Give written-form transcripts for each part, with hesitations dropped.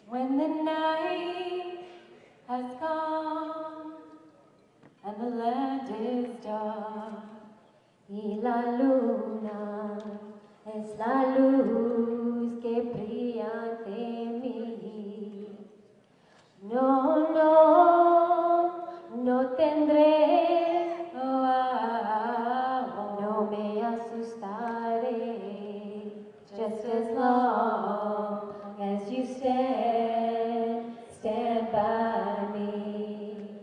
When the night has come and the land is dark, y la luna es la luz que brilla ante mí. No, no tendré, no me asustaré, just as long as you stand by me.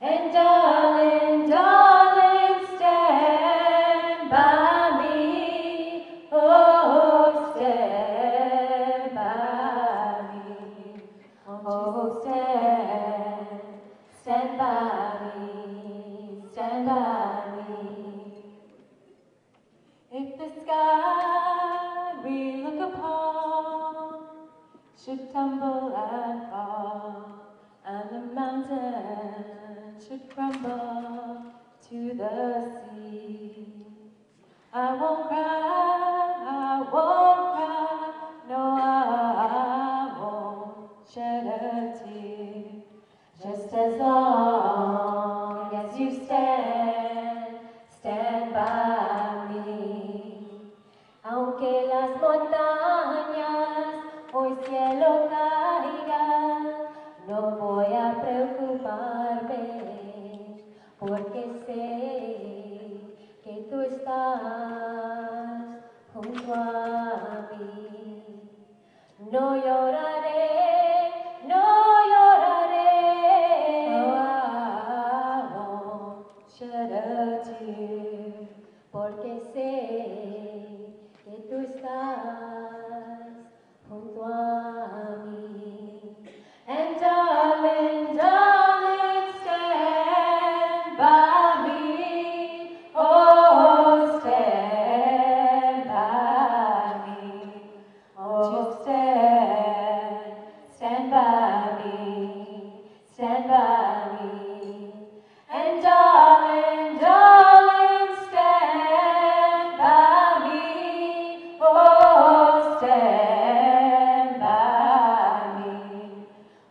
And darling, darling, stand by me. Oh, stand by me. Oh, stand by me. Stand by me. If the sky we look upon should tumble and fall, and the mountain should crumble to the sea, I won't cry, no, I won't shed a tear, just as long as you stand by me. Aunque las montañas hoy cielo caigan, no voy a preocuparme, porque sé que tú estás junto a mí. No lloraré, no lloraré, no, I won't shed a tear, porque sé que tú estás junto a mí. And darling, darling, stand by me. Oh, stand by me. Oh, stand by me. Stand by me. And darling, darling, stand by me. Oh, stand by me.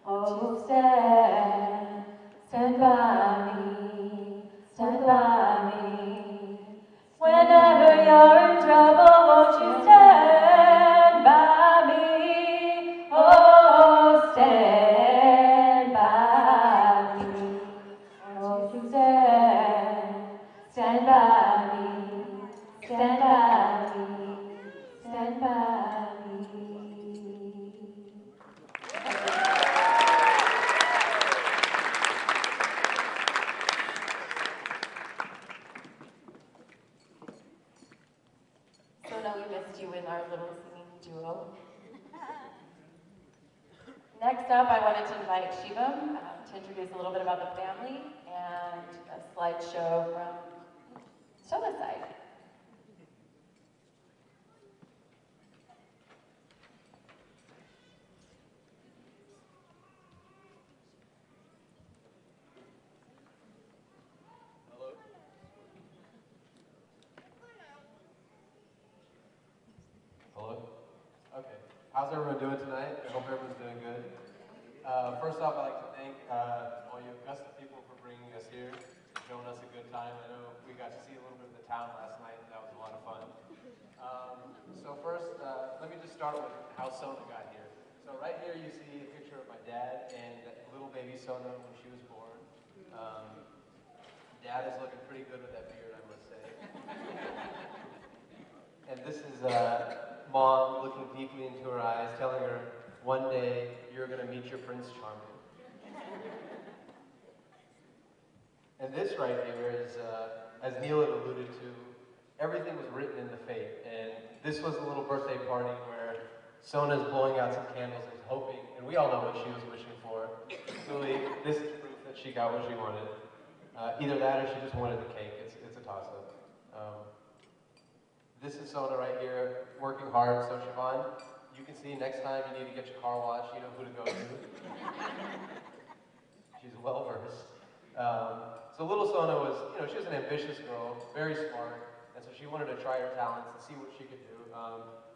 Oh, stand by me. Stand by me. Whenever you're in trouble, won't you stand by me? Oh, stand by me. Oh, you stand by me. Stand by me. Stand by me. Sona, we missed you in our little singing duo. Next up, I wanted to invite Shivam to introduce a little bit about the family and a slideshow from Sona's side. Hello. Hello? Okay. How's everyone doing tonight? I hope everyone's doing good. First off, I'd like to thank all you Augusta people for bringing us here, showing us a good time. I know we got to see a little bit of the town last night, and that was a lot of fun. So first, let me just start with how Sona got here. So right here you see a picture of my dad and little baby Sona when she was born. Dad is looking pretty good with that beard, I must say. And this is Mom looking deeply into her eyes, telling her, one day you're going to meet your Prince Charming. And this right here is, as Neil had alluded to, everything was written in the fate. And this was a little birthday party where Sona's blowing out some candles and hoping, and we all know what she was wishing for. Clearly, this is proof that she got what she wanted. Either that or she just wanted the cake. It's a toss-up. This is Sona right here, working hard. So Siobhan, you can see next time you need to get your car washed, you know who to go to. She's well versed. So little Sona was, she was an ambitious girl, very smart, and so she wanted to try her talents and see what she could do.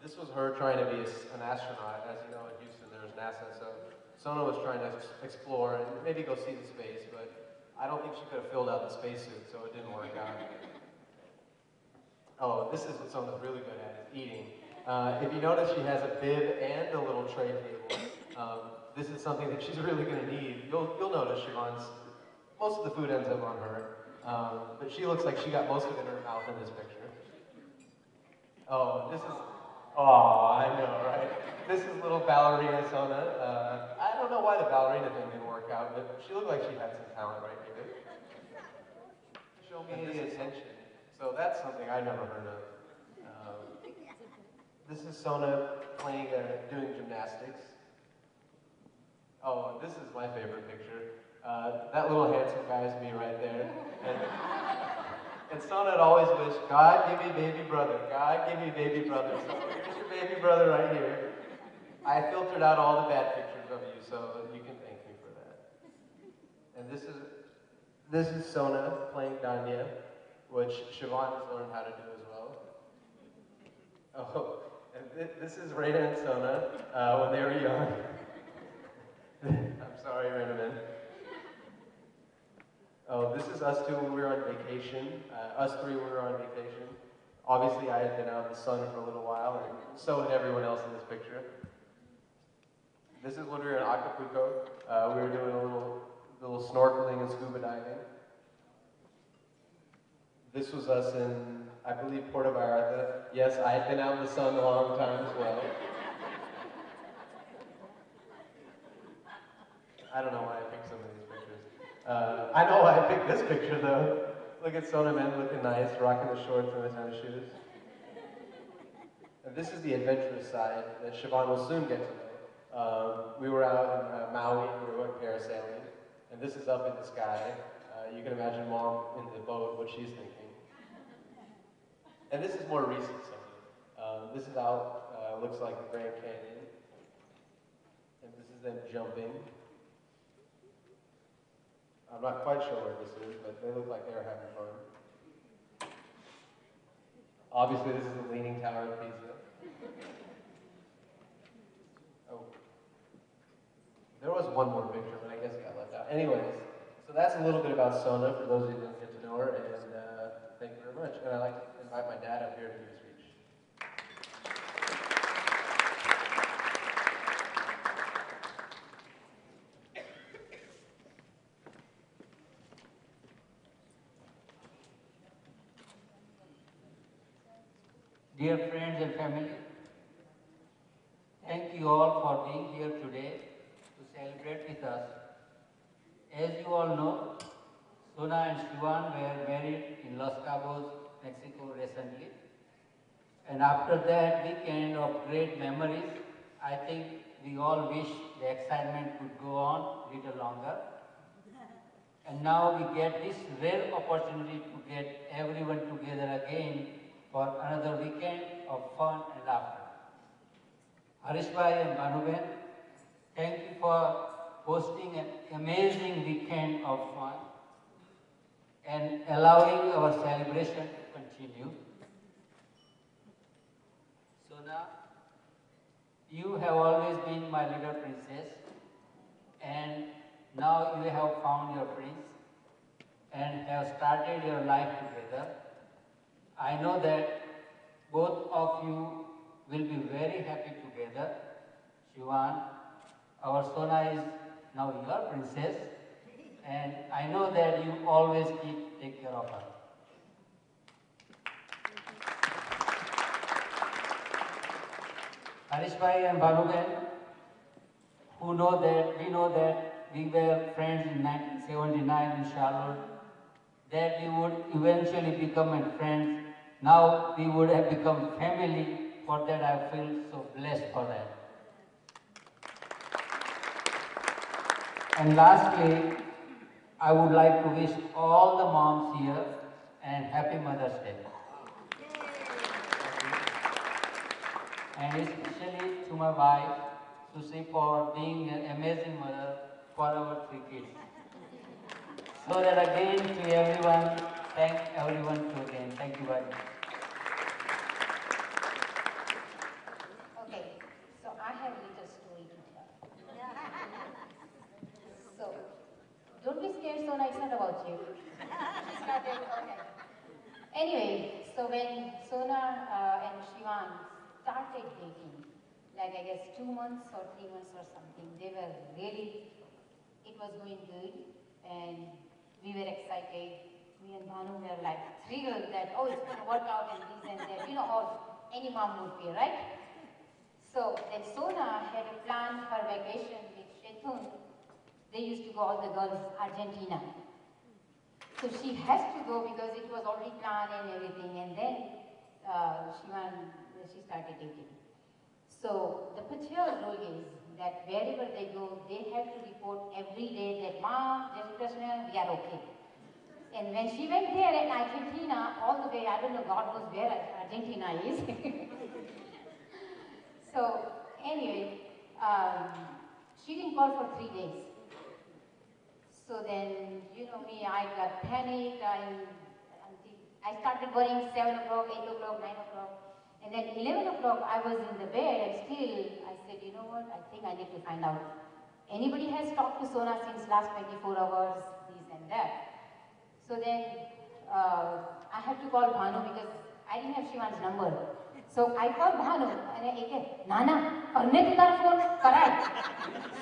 This was her trying to be an astronaut. As you know, in Houston there's NASA, so Sona was trying to explore and maybe go see the space, but I don't think she could have filled out the spacesuit, so it didn't work out. Oh, this is what Sona's really good at, is eating. If you notice, she has a bib and a little tray table. This is something that she's really going to need. You'll notice Siobhan's, most of the food ends up on her, but she looks like she got most of it in her mouth in this picture. Oh, I know, right? This is little ballerina Sona. I don't know why the ballerina thing didn't work out, but she looked like she had some talent right here. Show me the attention. So that's something I've never heard of. This is Sona doing gymnastics. Oh, this is my favorite picture. That little handsome guy is me right there. And Sona had always wished, God, give me baby brother. God, give me baby brother. So here's your baby brother right here. I filtered out all the bad pictures of you, so you can thank me for that. And this is Sona playing Danya, which Siobhan has learned how to do as well. Oh, and this is Raina and Sona when they were young. I'm sorry, Raina, man. Oh, this is us two when we were on vacation. Us three when we were on vacation. Obviously, I had been out in the sun for a little while, and so had everyone else in this picture. This is when we were in Acapulco. We were doing a little snorkeling and scuba diving. This was us in, I believe, Puerto Vallarta. Yes, I had been out in the sun a long time as well. I don't know why I picked some of these pictures. I know why I picked this picture, though. Look at Sona Men looking nice, rocking the shorts and the tennis shoes. And this is the adventurous side that Siobhan will soon get to know. We were out in Maui, we were going parasailing, and this is up in the sky. You can imagine Mom in the boat, what she's thinking. And this is more recent Sona. This is out, looks like the Grand Canyon. And this is them jumping. I'm not quite sure where this is, but they look like they're having fun. Obviously, this is the Leaning Tower of Pisa. Oh. There was one more picture, but I guess it got left out. Anyways, so that's a little bit about Sona, for those of you who didn't get to know her, and thank you very much. And I'd like to invite my dad up here to give a speech. Dear friends and family, thank you all for being here today to celebrate with us. As you all know, Sona and Shivan were married in Los Cabos, Mexico recently. And after that weekend of great memories, I think we all wish the excitement could go on a little longer. And now we get this rare opportunity to get everyone together again for another weekend of fun and laughter. Harishbhai and Bhanuben, thank you for hosting an amazing weekend of fun and allowing our celebration to continue. Sona, you have always been my little princess, and now you have found your prince and have started your life together. I know that both of you will be very happy together. Shivan, our Sona is now your princess, and I know that you always take care of her. Harishbhai and Bhanuben, we know that we were friends in 1979 in Charlotte, that we would eventually become friends. Now we would have become family. For that I feel so blessed for that. And lastly, I would like to wish all the moms here and Happy Mother's Day. and especially to my wife, Sushi, for being an amazing mother for our 3 kids. So that again to everyone, thank everyone to again. Thank you very much. Okay, so I have a little story to tell. So, don't be scared, Sona, it's not about you. She started, okay. Anyway, so when Sona and Shivan started dating, like I guess 2 months or 3 months or something, they were really, it was going good, and we were excited. Me and Bhanu were like thrilled that, oh, it's going to work out and this and that. You know how any mom would be, right? So then Sona had a plan for vacation with Shetun. They used to go, all the girls, Argentina. So she has to go because it was already planned and everything. And then she started dating. So the Patel rule is that wherever they go, they have to report every day that, Mom, Jai Shri Krishna, we are okay. And when she went there in Argentina, all the way, I don't know, God knows where Argentina is. So anyway, she didn't call for 3 days. So then, you know me, I got panicked. I started worrying 7 o'clock, 8 o'clock, 9 o'clock. And then 11 o'clock, I was in the bed and still, I said, you know what, I think I need to find out. Anybody has talked to Sona since last 24 hours, this and that. So then, I had to call Bhanu because I didn't have Shivan's number. So I called Bhanu and I said, Nana, karne to tar phone karai.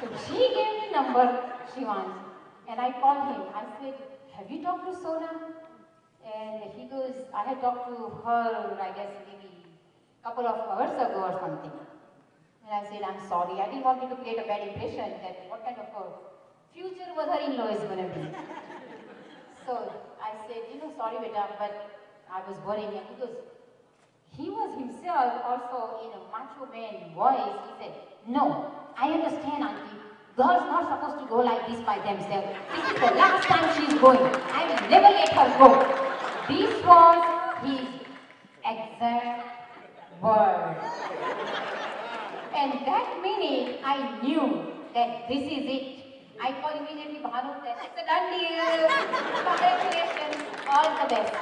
So she gave me number, Shivan's. And I called him. I said, have you talked to Sona? And he goes, I had talked to her, I guess, maybe a couple of hours ago or something. And I said, I'm sorry. I didn't want you to create a bad impression that what kind of a future mother-in-law is going to be. So I said, you know, sorry, beta, but I was worrying. And because he was himself also in a macho man voice, he said, no, I understand, auntie. Girls not supposed to go like this by themselves. This is the last time she's going. I will never let her go. This was his exact word. And that minute, I knew that this is it. I called immediately Bhanu, that it's a done deal. Congratulations, all the best.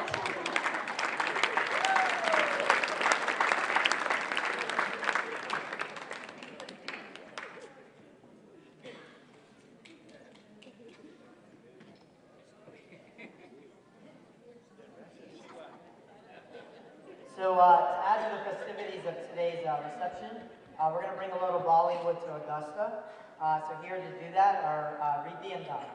So to add to the festivities of today's reception, we're going to bring a little Bollywood to Augusta. So here to do that are Reethi and Don.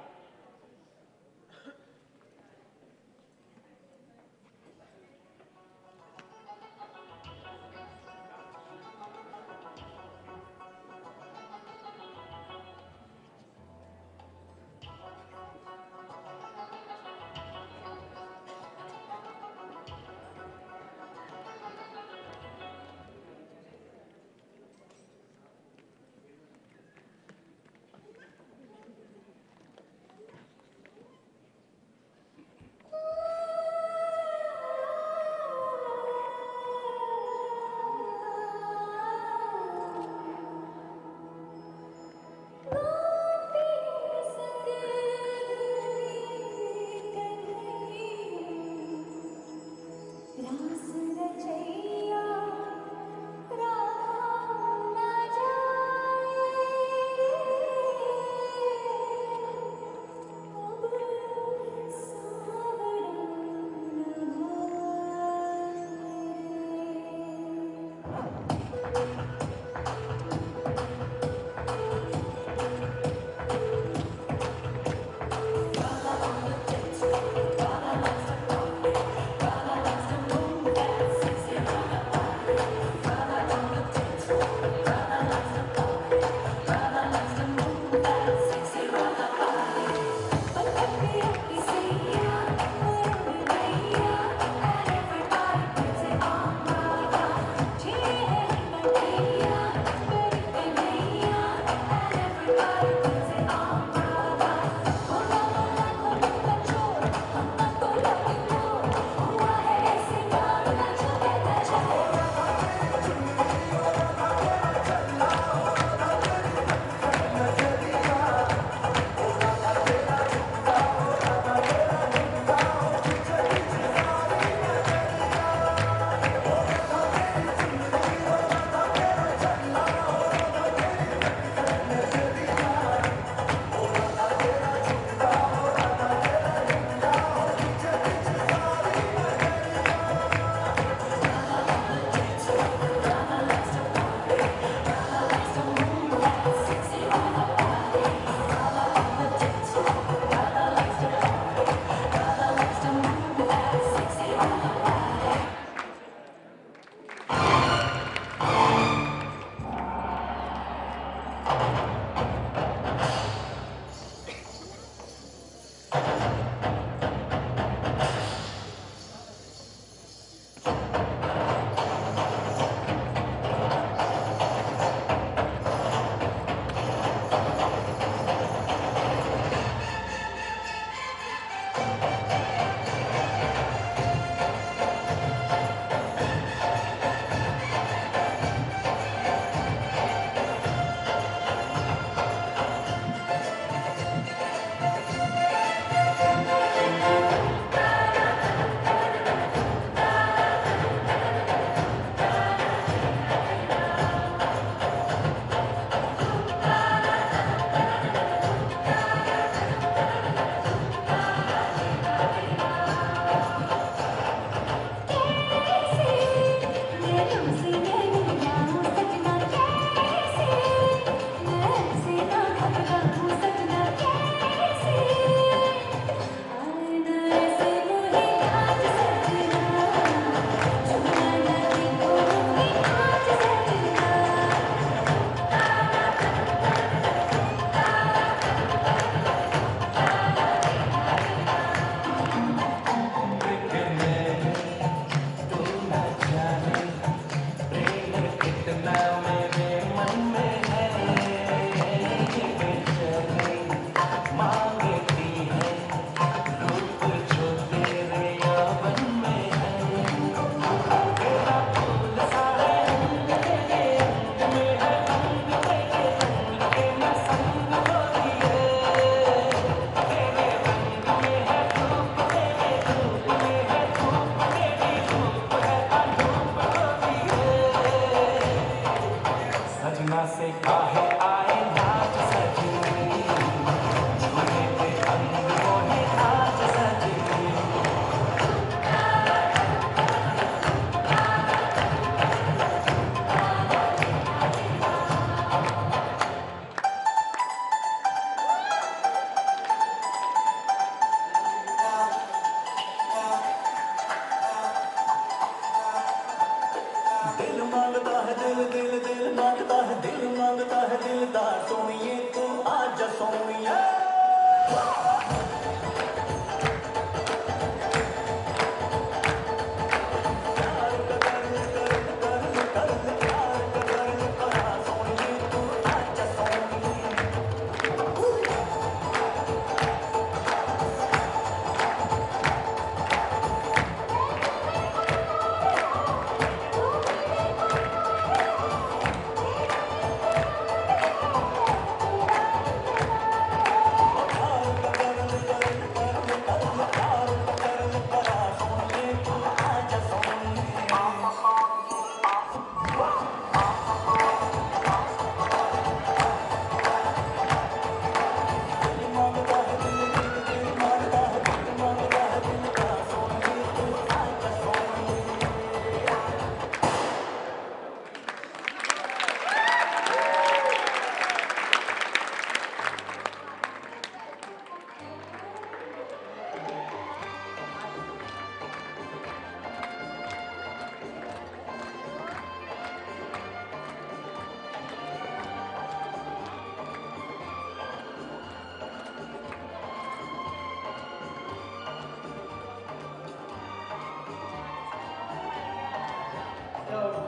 So,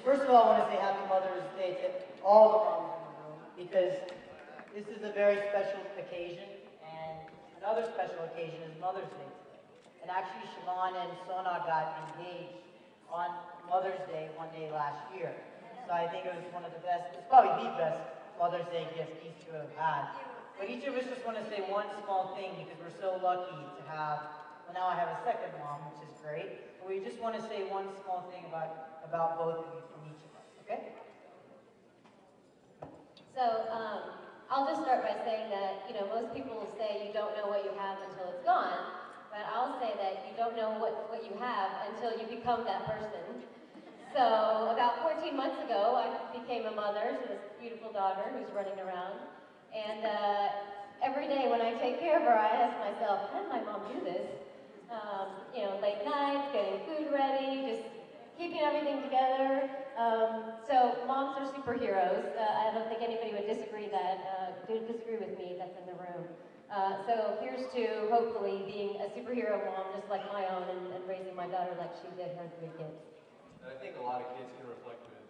first of all, I want to say Happy Mother's Day to all the moms in the room, because this is a very special occasion, and another special occasion is Mother's Day today. And actually, Siobhan and Sona got engaged on Mother's Day one day last year. So I think it was one of the best, it's probably the best Mother's Day gift each two have had. But each of us just want to say one small thing, because we're so lucky to have, well, now I have a second mom, which is great. But we just want to say one small thing about both of you from each of us, okay? So I'll just start by saying that, most people will say you don't know what you have until it's gone, but I'll say that you don't know what you have until you become that person. So about 14 months ago, I became a mother to this beautiful daughter who's running around. And every day when I take care of her, I ask myself, how did my mom do this? Late nights, getting food ready, just keeping everything together. So moms are superheroes. I don't think anybody would disagree with me that's in the room. So here's to hopefully being a superhero mom just like my own and raising my daughter like she did her 3 kids. And I think a lot of kids can reflect with.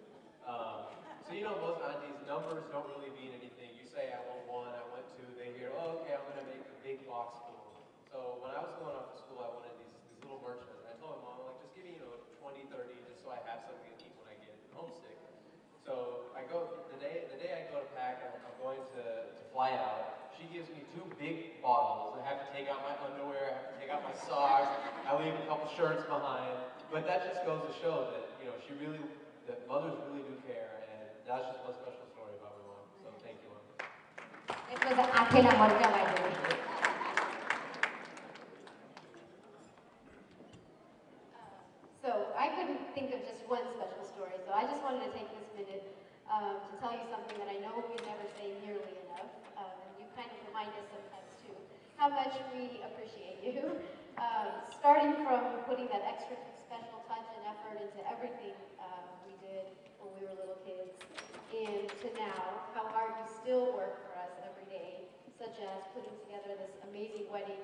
So you know, most aunties, numbers don't really mean anything. You say, I want 1, I want 2, they hear, oh, okay, I'm going to make a big box full. So when I was going off to school, I wanted these little merchandise. I told my mom, like, just give me, 20, 30, just so I have something to eat when I get homesick. So I go, the day I go to pack, I'm going to fly out. She gives me 2 big bottles. I have to take out my underwear, I have to take out my socks, I leave a couple shirts behind. But that just goes to show that, that mothers really do care, and that's just one special story about my mom. So thank you, Mom. It was an Athena Marca, by the way. So I couldn't think of just one special story, so I just wanted to take this minute to tell you something that I know we never say nearly enough, and you kind of remind us sometimes too, how much we appreciate you. Starting from putting that extra special touch and effort into everything we did when we were little kids, and to now, how hard you still work for us every day, such as putting together this amazing wedding,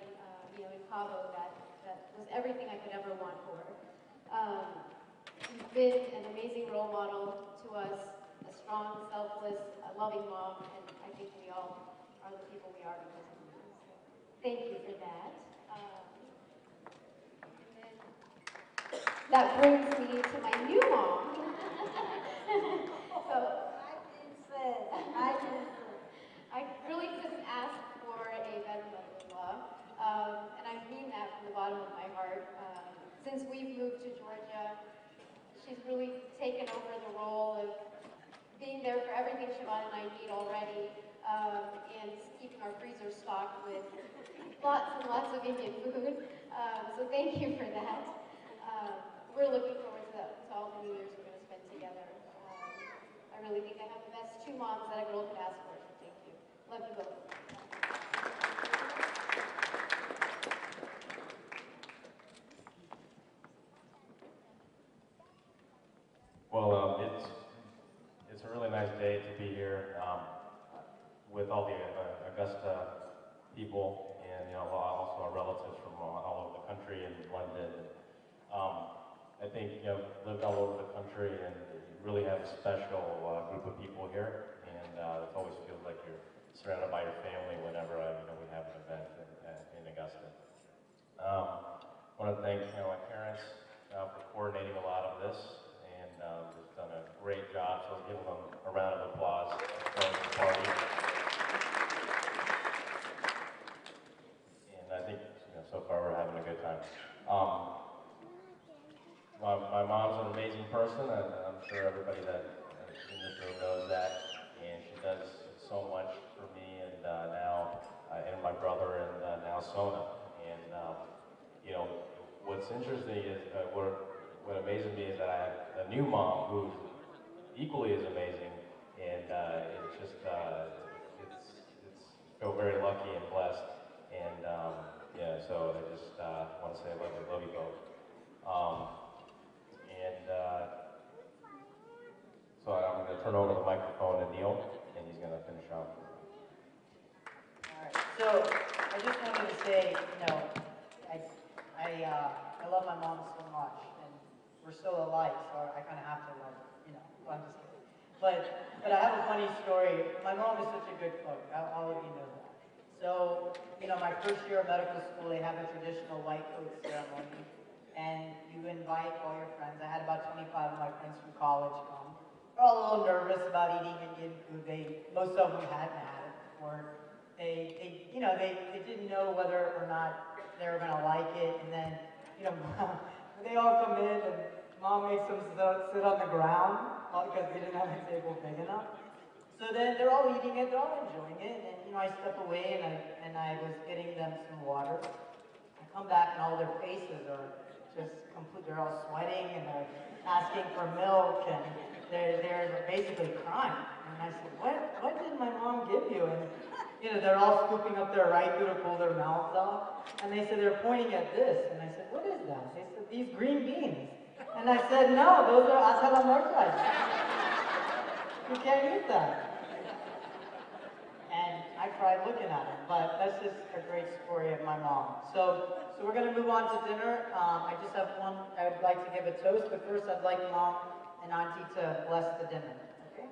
in Cabo that was everything I could ever want for her. You've been an amazing role model to us, a strong, selfless, loving mom, and I think we all are the people we are because of you. So thank you for that. That brings me to my new mom. So I really couldn't ask for a better mother-in-law, and I mean that from the bottom of my heart. Since we've moved to Georgia, she's really taken over the role of being there for everything Siobhan and I need already, and keeping our freezer stocked with lots and lots of Indian food. So thank you for that. We're looking forward to all the New Year's we're going to spend together. I really think I have the best 2 moms that a girl could ask for, so thank you. Love you both. Well, it's a really nice day to be here with all the Augusta people and also our relatives from all over the country and London. I think lived all over the country and really have a special group of people here, and it always feels like you're surrounded by your family whenever we have an event in Augusta. I want to thank my parents for coordinating a lot of this, and they've done a great job. So I'll give them a round of applause for the party. And I think so far we're having a good time. My mom's an amazing person, and I'm sure everybody that in this room knows that. And she does so much for me, and now and my brother, and now Sona. And what's interesting is what amazes me is that I have a new mom who's equally as amazing, and it's just it's feel very lucky and blessed. And so I just want to say I love you both. So I'm going to turn over the microphone to Neil, and he's going to finish off. All right. So I just wanted to say, I love my mom so much, and we're still alike, so I kind of have to love her, I'm just kidding. But I have a funny story. My mom is such a good cook. All of you know that. So, my first year of medical school, they have a traditional white coat ceremony, and you invite all your friends. I had about 25 of my friends from college come. They're all a little nervous about eating Indian food. Most of them hadn't had it before. They didn't know whether or not they were going to like it. And then, they all come in, and mom makes them sit on the ground because they didn't have a table big enough. So then they're all eating it, they're all enjoying it, and I step away and I was getting them some water. I come back and all their faces are just complete, they're all sweating and they're asking for milk and they're basically crying. And I said, what did my mom give you? And they're all scooping up their right to pull their mouths off. And they said they're pointing at this. And I said, what is that? They said, these green beans. And I said, no, those are atalamortas. You can't eat that. And I cried looking at it, but that's just a great story of my mom. So we're going to move on to dinner. I just have one, I would like to give a toast, but first I'd like Mom and Auntie to bless the dinner. Okay?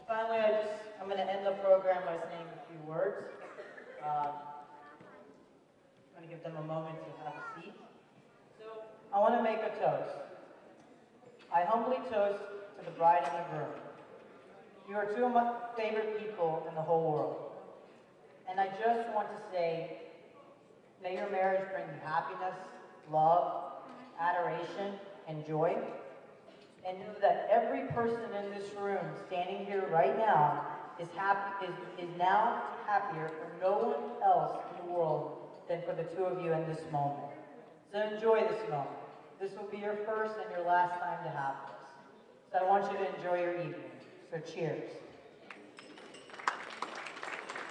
Finally, I'm going to end the program by saying a few words. I'm going to give them a moment to have a seat. So, I want to make a toast. I humbly toast to the bride and the groom. You are two of my favorite people in the whole world. And I just want to say, may your marriage bring you happiness, love, adoration, and joy. And know that every person in this room standing here right now is now happier for no one else in the world than for the two of you in this moment. So enjoy this moment. This will be your first and your last time to have this. So I want you to enjoy your evening. So cheers.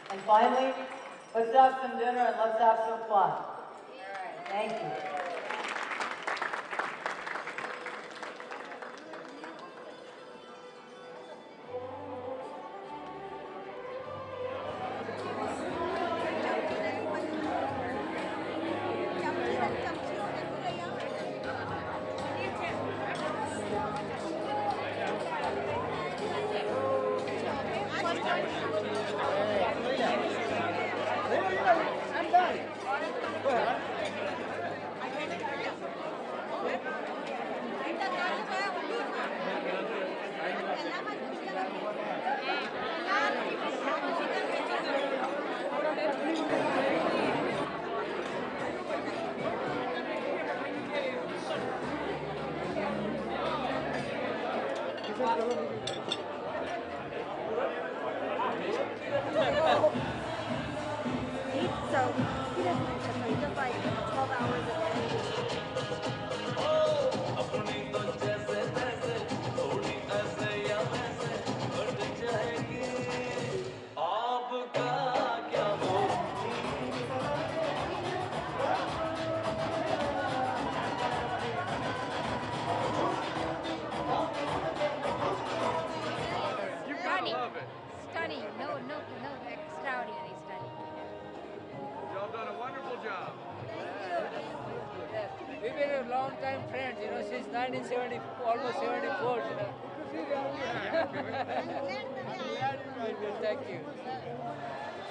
And finally, let's have some dinner and let's have some fun. All right, thank you. long time friends, you know, since 1970, almost 74, you know. Good, good, thank you.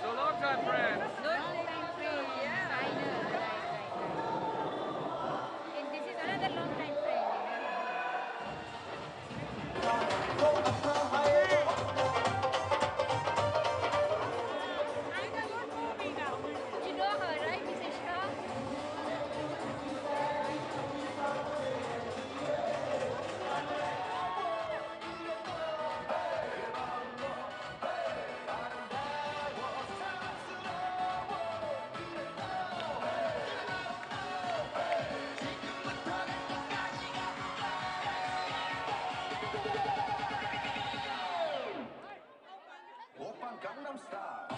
So long time friends. Long time friend. Yeah, I know. Right. And this is another long time friend. I know your movie now. You know her, right, Mrs. Shah? Oppan Gangnam Style.